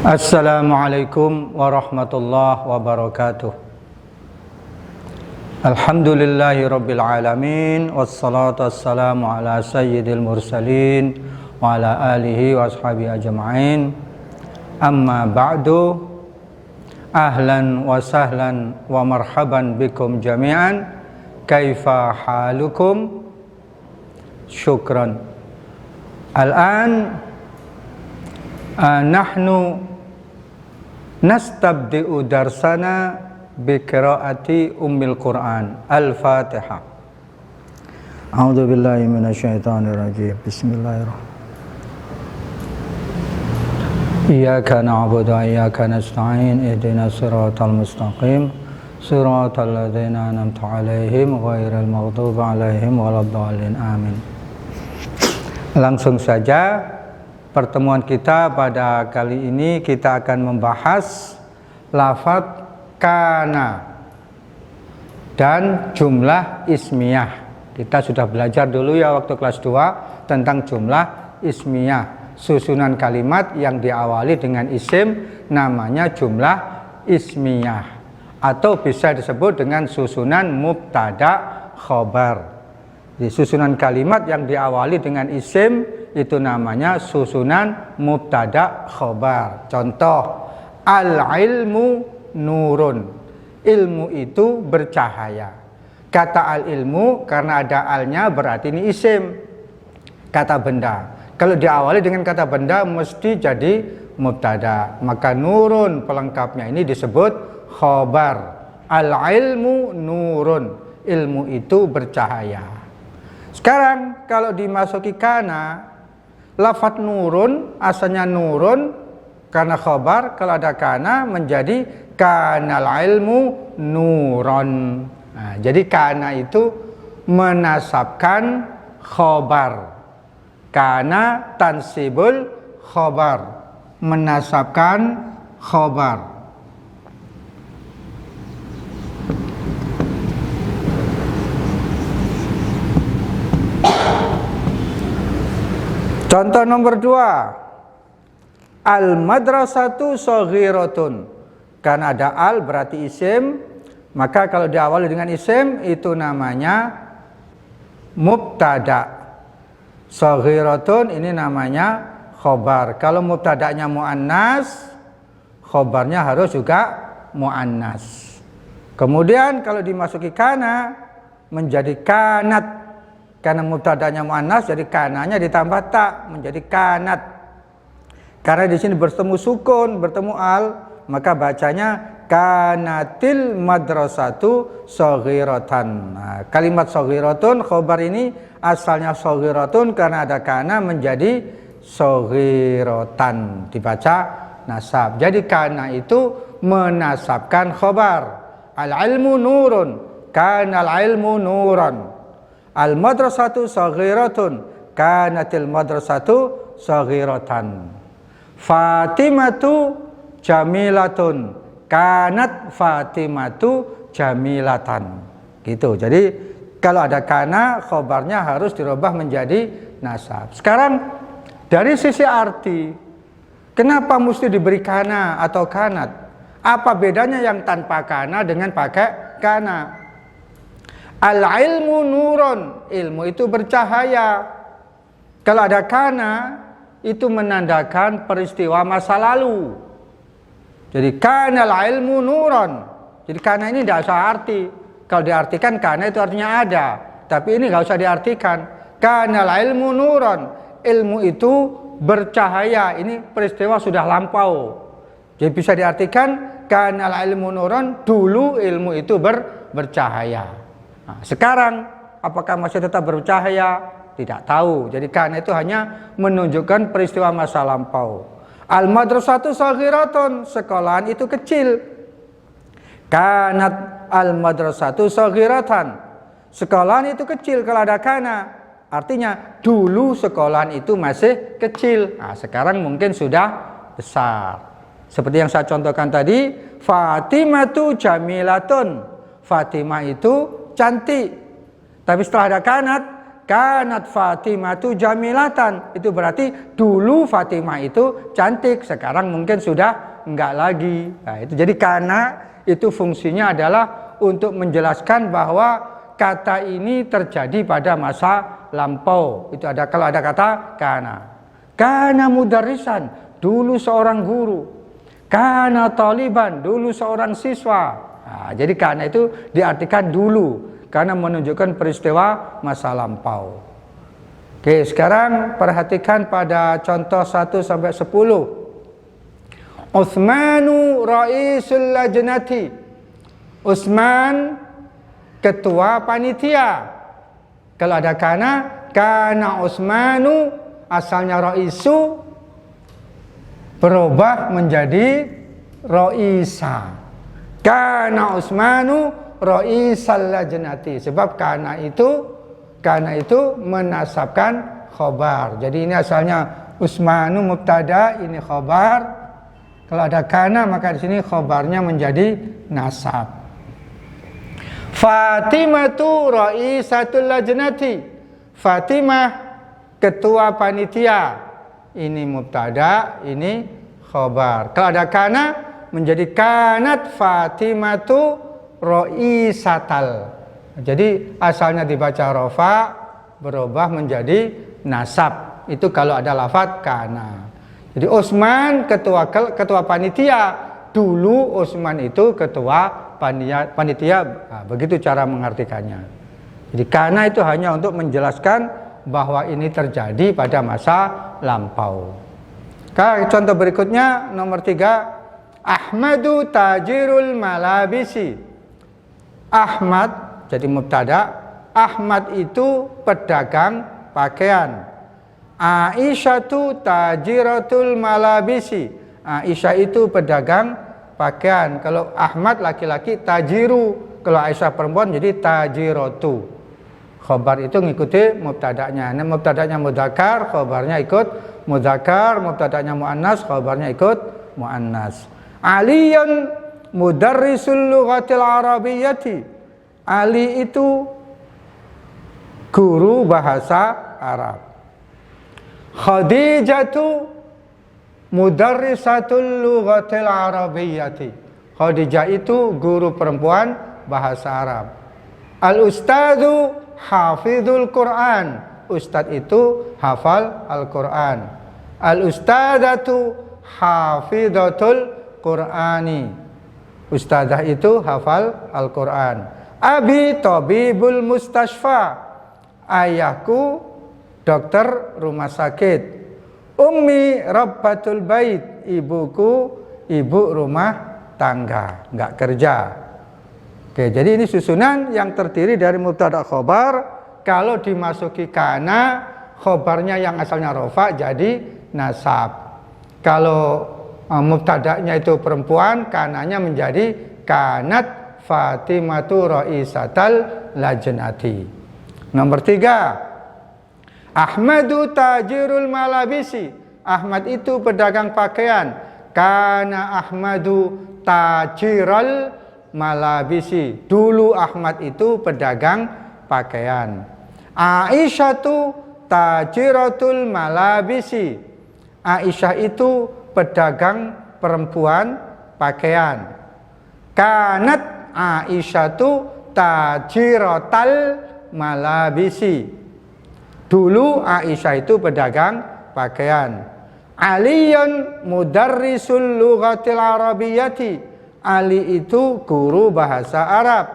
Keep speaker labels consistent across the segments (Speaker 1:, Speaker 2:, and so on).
Speaker 1: Assalamualaikum warahmatullahi wabarakatuh. Alhamdulillahi rabbil alamin, wassalatu wassalamu ala sayyidil mursalin wa ala alihi wa ashabihi ajma'in. Amma ba'du, ahlan wa sahlan wa marhaban bikum jami'an. Kaifa halukum? Syukran. Al-an nahnu nastabdi'u darsana biqiraati ummil Qur'an. Al-Fatihah. A'udzu billahi minasyaitonir rajim. Bismillahirrahmanirrahim. Iyyaka na'budu wa iyyaka nasta'in. Ihdinas siratal mustaqim. Siratal ladzina an'amta 'alaihim ghairil maghdubi 'alaihim waladdallin. Amin. Langsung saja pertemuan kita pada kali ini kita akan membahas lafadz kana dan jumlah ismiyah. Kita sudah belajar dulu ya waktu kelas 2 tentang jumlah ismiyah. Susunan kalimat yang diawali dengan isim namanya jumlah ismiyah, atau bisa disebut dengan susunan mubtada khobar. Di susunan kalimat yang diawali dengan isim itu namanya susunan mubtada khobar. Contoh, al-ilmu nurun. Ilmu itu bercahaya. Kata al-ilmu karena ada alnya berarti ini isim, kata benda. Kalau diawali dengan kata benda mesti jadi mubtada. Maka nurun pelengkapnya ini disebut khobar. Al-ilmu nurun. Ilmu itu bercahaya. Sekarang kalau dimasuki kana, lafadz nurun asalnya nurun karena khobar, kalau ada kana menjadi kanal ilmu nuron. Nah, jadi kana itu menasabkan khobar. Kana tansibul khobar, menasabkan khobar. Contoh nomor 2, al-madrasatu shaghiratun. Karena ada al berarti isim, maka kalau diawali dengan isim itu namanya mubtada. Shaghiratun ini namanya khobar. Kalau mubtadanya muannas, khobarnya harus juga muannas. Kemudian kalau dimasuki kana menjadi kanat. Karena mubtadanya muannas jadi kananya ditambah ta menjadi kanat. Karena di sini bertemu sukun, bertemu al, maka bacanya kanatil madrasatu shaghiratan. Nah, kalimat shaghiratun khobar ini asalnya shaghiratun karena ada kana menjadi shaghiratan, dibaca nasab. Jadi kana itu menasabkan khobar. Al-ilmu nurun, kana al-ilmu nuran. Al-madrasatu shaghiratun, kanatil madrasatu shaghiratan. Fatimatu jamilatun, kanat Fatimatu jamilatan. Gitu. Jadi kalau ada kana, khobarnya harus dirubah menjadi nasab. Sekarang dari sisi arti, kenapa mesti diberi kana atau kanat? Apa bedanya yang tanpa kana dengan pakai kana? Al-ilmu nurun, ilmu itu bercahaya. Kalau ada kana, itu menandakan peristiwa masa lalu. Jadi kana al-ilmu nurun. Jadi kana ini tidak usah arti. Kalau diartikan kana itu artinya ada, tapi ini nggak usah diartikan. Kana al-ilmu nurun, ilmu itu bercahaya. Ini peristiwa sudah lampau. Jadi bisa diartikan kana al-ilmu nurun, dulu ilmu itu bercahaya. Nah, sekarang apakah masih tetap bercahaya? Tidak tahu. Jadi kana itu hanya menunjukkan peristiwa masa lampau. Al-madrasatu shaghiratun, sekolahan itu kecil. Kanat al-madrasatu shaghiratan, sekolahan itu kecil kalau ada kana. Artinya dulu sekolahan itu masih kecil. Nah, sekarang mungkin sudah besar. Seperti yang saya contohkan tadi, Fatimatu jamilatun. Fatimah itu cantik. Tapi setelah ada kanat, kanat Fatimatu jamilatan. Itu berarti dulu Fatimah itu cantik, sekarang mungkin sudah enggak lagi. Nah, itu jadi kana itu fungsinya adalah untuk menjelaskan bahwa kata ini terjadi pada masa lampau. Itu ada kalau ada kata kana. Kana mudarrisan, dulu seorang guru. Kana taliban, dulu seorang siswa. Nah, jadi kana itu diartikan dulu karena menunjukkan peristiwa masa lampau. Oke, sekarang perhatikan pada contoh 1 sampai 10. Utsmanu raisul lajnati. Utsman ketua panitia. Kalau ada kana Utsmanu, asalnya raisu berubah menjadi raisa. Kana Utsmanu raisal lajnati, sebab kana itu menasabkan khobar. Jadi ini asalnya Utsmanu mubtada, ini khobar. Kalau ada kana maka di sini khobarnya menjadi nasab. Fatimatu raisatul lajnati. Fatimah ketua panitia. Ini mubtada, ini khobar. Kalau ada kana menjadi kanat Fatimatu ro'isatal. Jadi asalnya dibaca rofa berubah menjadi nasab. Itu kalau ada lafadz kana. Jadi Utsman ketua panitia. Dulu Utsman itu ketua panitia. Nah, begitu cara mengartikannya. Jadi kana itu hanya untuk menjelaskan bahwa ini terjadi pada masa lampau. Contoh berikutnya nomor 3. Ahmadu tajirul malabisi. Ahmad jadi mubtada. Ahmad itu pedagang pakaian. Aisyatu tajiratul malabisi. Aisyah itu pedagang pakaian. Kalau Ahmad laki-laki tajiru. Kalau Aisyah perempuan jadi tajiratu. Khobar itu ngikuti mubtadanya. Nah, mubtadanya mudzakkar, khobarnya ikut mudzakkar. Mubtadanya muannas, khobarnya ikut muannas. Aliyun mudarrisul lughatil arabiyyati. Ali itu guru bahasa Arab. Khadijatu mudarrisatul lughatil arabiyyati. Khadijah itu guru perempuan bahasa Arab. Al ustadzu hafizul Quran. Ustadz itu hafal Al-Quran. Al ustadzatu hafizatul Qur'ani. Ustadzah itu hafal Al-Quran. Abi tabibul mustashfa. Ayahku dokter rumah sakit. Ummi rabbatul bait. Ibuku ibu rumah tangga, nggak kerja. Oke, jadi ini susunan yang terdiri dari mubtada khobar. Kalau dimasuki kana, khobarnya yang asalnya rofa jadi nasab. Kalau mubtada'nya itu perempuan, kananya menjadi kanat Fatimatu raisatal lajnati. Nomor 3. Ahmadu tajirul malabisi. Ahmad itu pedagang pakaian. Kana Ahmadu tajiral malabisi. Dulu Ahmad itu pedagang pakaian. Aisyatu tajiratul malabisi. Aisyah itu pedagang perempuan pakaian. Kanat Aisyatu tajiratal malabisi. Dulu Aisyah itu pedagang pakaian. Aliyun mudarrisul lughatil arabiyyati. Ali itu guru bahasa Arab.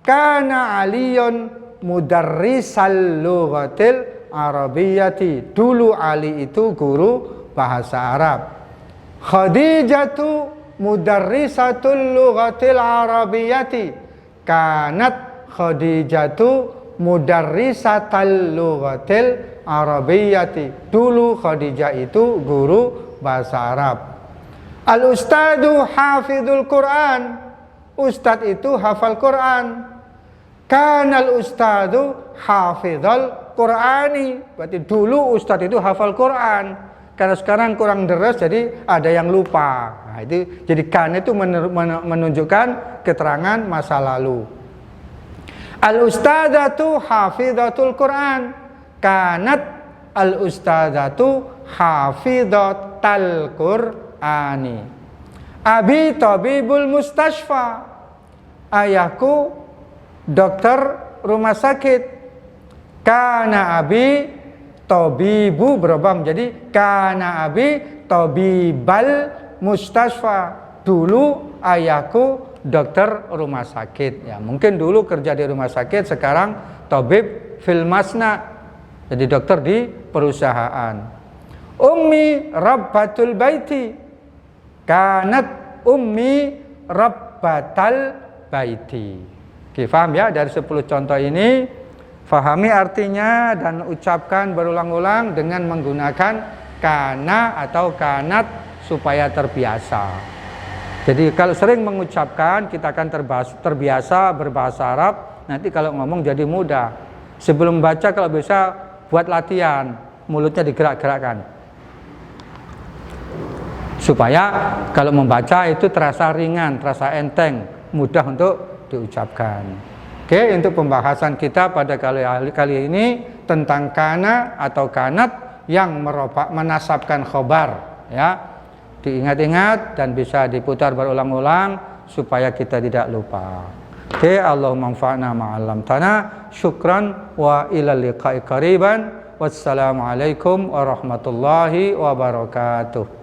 Speaker 1: Kana Aliyun mudarrisal lughatil arabiyyati. Dulu Ali itu guru bahasa Arab. Khadijatu mudarrisatul lughatil arabiyyati. Kanat Khadijatu mudarrisatal lughatil arabiyyati. Dulu Khadijah itu guru bahasa Arab. Al ustadu hafizul Quran. Ustad itu hafal Quran. Kanal ustadu hafizul Qurani. Berarti dulu ustad itu hafal Quran. Karena sekarang kurang deres jadi ada yang lupa. Nah, itu jadi kan itu menunjukkan keterangan masa lalu. Al-ustadzatu hafidhatul Quran. Kanat al-ustadzatu hafidhatal Qur'ani. Abi tabibul mustashfa. Ayahku dokter rumah sakit. Kana abi tabibu berubah menjadi kana abi tabibal mustashfa. Dulu ayahku dokter rumah sakit. Ya, mungkin dulu kerja di rumah sakit, sekarang tabib fil masna. Jadi dokter di perusahaan. Ummi rabbatul baiti. Kanat ummi rabbatal baiti. Oke, paham ya dari 10 contoh ini? Fahami artinya dan ucapkan berulang-ulang dengan menggunakan kana atau kanat supaya terbiasa. Jadi kalau sering mengucapkan, kita akan terbiasa berbahasa Arab. Nanti kalau ngomong jadi mudah. Sebelum baca kalau bisa buat latihan, mulutnya digerak-gerakkan. Supaya kalau membaca itu terasa ringan, terasa enteng, mudah untuk diucapkan. Oke, untuk pembahasan kita pada kali ini tentang kana atau kanat yang menasabkan khobar, ya. Diingat-ingat dan bisa diputar berulang-ulang supaya kita tidak lupa. Oke, Allahumma anfa'na ma'allamtana. Syukran wa ila liqa'i qariban. Wassalamualaikum warahmatullahi wabarakatuh.